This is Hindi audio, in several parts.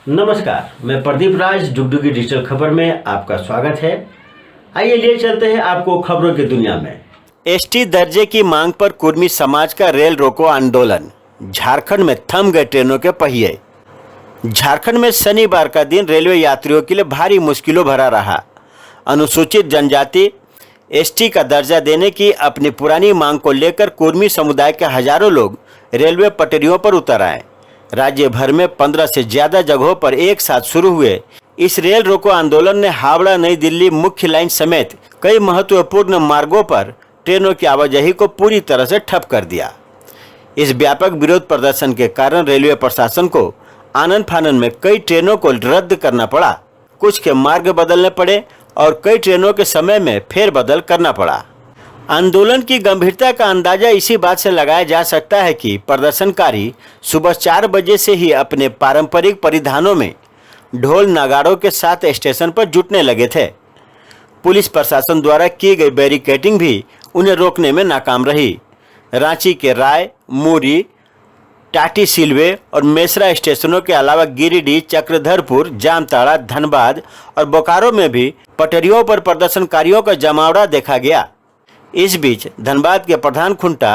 नमस्कार, मैं प्रदीप राज डुगडुगी डिजिटल खबर में आपका स्वागत है। आइए लिए चलते हैं आपको खबरों की दुनिया में। एसटी दर्जे की मांग पर कुर्मी समाज का रेल रोको आंदोलन। झारखंड में थम गए ट्रेनों के पहिए। झारखंड में शनिवार का दिन रेलवे यात्रियों के लिए भारी मुश्किलों भरा रहा। अनुसूचित जनजाति एसटी का दर्जा देने की अपनी पुरानी मांग को लेकर कुर्मी समुदाय के हजारों लोग रेलवे पटरियों पर उतर आए। राज्य भर में 15 से ज्यादा जगहों पर एक साथ शुरू हुए इस रेल रोको आंदोलन ने हावड़ा नई दिल्ली मुख्य लाइन समेत कई महत्वपूर्ण मार्गों पर ट्रेनों की आवाजाही को पूरी तरह से ठप कर दिया। इस व्यापक विरोध प्रदर्शन के कारण रेलवे प्रशासन को आनन फानन में कई ट्रेनों को रद्द करना पड़ा, कुछ के मार्ग बदलने पड़े और कई ट्रेनों के समय में फेरबदल करना पड़ा। आंदोलन की गंभीरता का अंदाजा इसी बात से लगाया जा सकता है कि प्रदर्शनकारी सुबह 4 बजे से ही अपने पारंपरिक परिधानों में ढोल नगाड़ों के साथ स्टेशन पर जुटने लगे थे। पुलिस प्रशासन द्वारा की गई बैरिकेडिंग भी उन्हें रोकने में नाकाम रही। रांची के राय, मूरी, टाटी सिलवे और मेसरा स्टेशनों के अलावा गिरिडीह, चक्रधरपुर, जामताड़ा, धनबाद और बोकारो में भी पटरियों पर प्रदर्शनकारियों का जमावड़ा देखा गया। इस बीच धनबाद के प्रधान खुंटा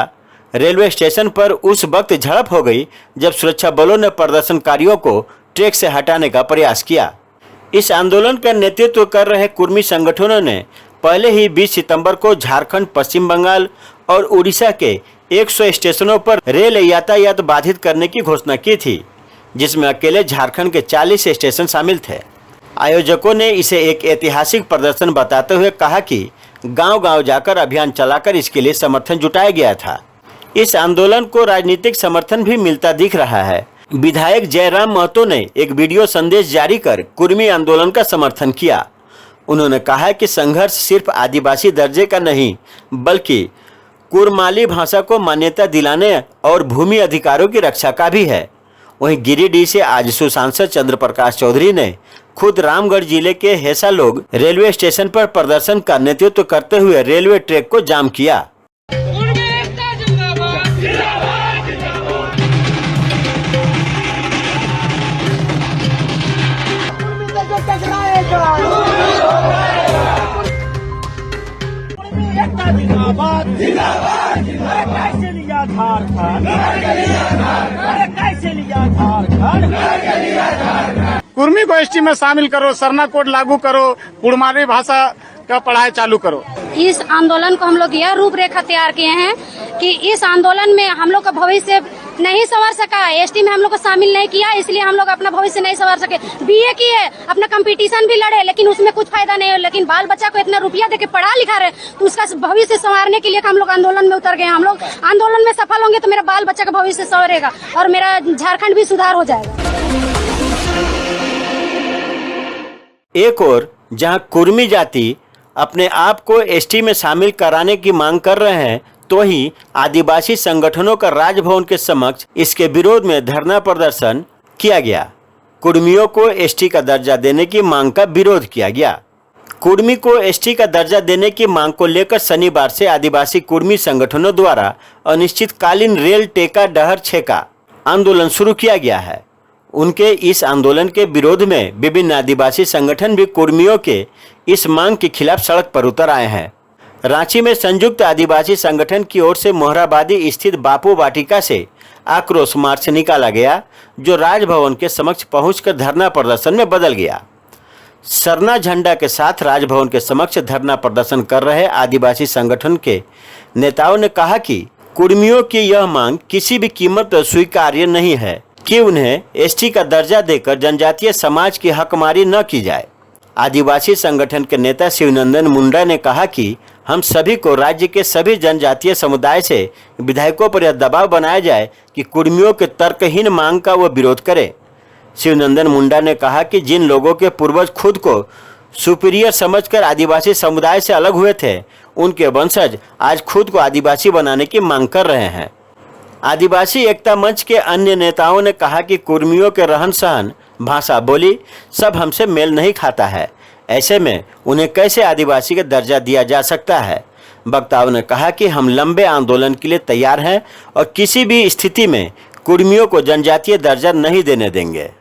रेलवे स्टेशन पर उस वक्त झड़प हो गई जब सुरक्षा बलों ने प्रदर्शनकारियों को ट्रैक से हटाने का प्रयास किया। इस आंदोलन का नेतृत्व कर रहे कुर्मी संगठनों ने पहले ही 20 सितंबर को झारखंड, पश्चिम बंगाल और उड़ीसा के 100 स्टेशनों पर रेल यातायात बाधित करने की घोषणा की थी, जिसमें अकेले झारखंड के 40 स्टेशन शामिल थे। आयोजकों ने इसे एक ऐतिहासिक प्रदर्शन बताते हुए कहा कि गांव-गांव जाकर अभियान चलाकर इसके लिए समर्थन जुटाया गया था। इस आंदोलन को राजनीतिक समर्थन भी मिलता दिख रहा है। विधायक जयराम महतो ने एक वीडियो संदेश जारी कर कुर्मी आंदोलन का समर्थन किया। उन्होंने कहा कि संघर्ष सिर्फ आदिवासी दर्जे का नहीं बल्कि कुरमाली भाषा को मान्यता दिलाने और भूमि अधिकारों की रक्षा का भी है। वहीं गिरिडीह से आज सांसद चंद्र प्रकाश चौधरी ने खुद रामगढ़ जिले के हेसा लोग रेलवे स्टेशन पर प्रदर्शन का नेतृत्व करते हुए रेलवे ट्रैक को जाम किया। कुर्मी को एसटी में शामिल करो, सरना कोड लागू करो, कुड़मारी भाषा का पढ़ाई चालू करो। इस आंदोलन को हम लोग यह रूपरेखा तैयार किए हैं कि इस आंदोलन में हम लोग का भविष्य नहीं संवर सका, एसटी में हम लोग को शामिल नहीं किया, इसलिए हम लोग अपना भविष्य नहीं संवर सके। बीए किए, अपना कंपटीशन भी लड़े, लेकिन उसमें कुछ फायदा नहीं हो। लेकिन बाल बच्चा को इतना रुपया देके पढ़ा लिखा रहे तो उसका भविष्य संवारने के लिए हम लोग आंदोलन में उतर गए। हम लोग आंदोलन में सफल होंगे तो मेरा बाल बच्चा का भविष्य संवरेगा और मेरा झारखंड भी सुधार हो जाएगा। एक और जहां कुर्मी जाति अपने आप को एसटी में शामिल कराने की मांग कर रहे हैं, तो ही आदिवासी संगठनों का राजभवन के समक्ष इसके विरोध में धरना प्रदर्शन किया गया। कुर्मियों को एसटी का दर्जा देने की मांग का विरोध किया गया। कुर्मी को एसटी का दर्जा देने की मांग को लेकर शनिवार से आदिवासी कुर्मी संगठनों द्वारा अनिश्चितकालीन रेल टेका डहर छेका आंदोलन शुरू किया गया है। उनके इस आंदोलन के विरोध में विभिन्न आदिवासी संगठन भी कुर्मियों के इस मांग के खिलाफ सड़क पर उतर आए हैं। रांची में संयुक्त आदिवासी संगठन की ओर से मोहराबादी स्थित बापू वाटिका से आक्रोश मार्च निकाला गया, जो राजभवन के समक्ष पहुंचकर धरना प्रदर्शन में बदल गया। सरना झंडा के साथ राजभवन के समक्ष धरना प्रदर्शन कर रहे आदिवासी संगठन के नेताओं ने कहा कि कुर्मियों की यह मांग किसी भी कीमत पर स्वीकार्य नहीं है कि उन्हें एसटी का दर्जा देकर जनजातीय समाज की हकमारी न की जाए। आदिवासी संगठन के नेता शिवनंदन मुंडा ने कहा कि हम सभी को राज्य के सभी जनजातीय समुदाय से विधायकों पर यह दबाव बनाया जाए कि कुर्मियों के तर्कहीन मांग का वो विरोध करें। शिवनंदन मुंडा ने कहा कि जिन लोगों के पूर्वज खुद को सुपीरियर समझकर आदिवासी समुदाय से अलग हुए थे, उनके वंशज आज खुद को आदिवासी बनाने की मांग कर रहे हैं। आदिवासी एकता मंच के अन्य नेताओं ने कहा कि कुर्मियों के रहन सहन, भाषा, बोली सब हमसे मेल नहीं खाता है। ऐसे में उन्हें कैसे आदिवासी का दर्जा दिया जा सकता है। वक्ताओं ने कहा कि हम लंबे आंदोलन के लिए तैयार हैं और किसी भी स्थिति में कुर्मियों को जनजातीय दर्जा नहीं देने देंगे।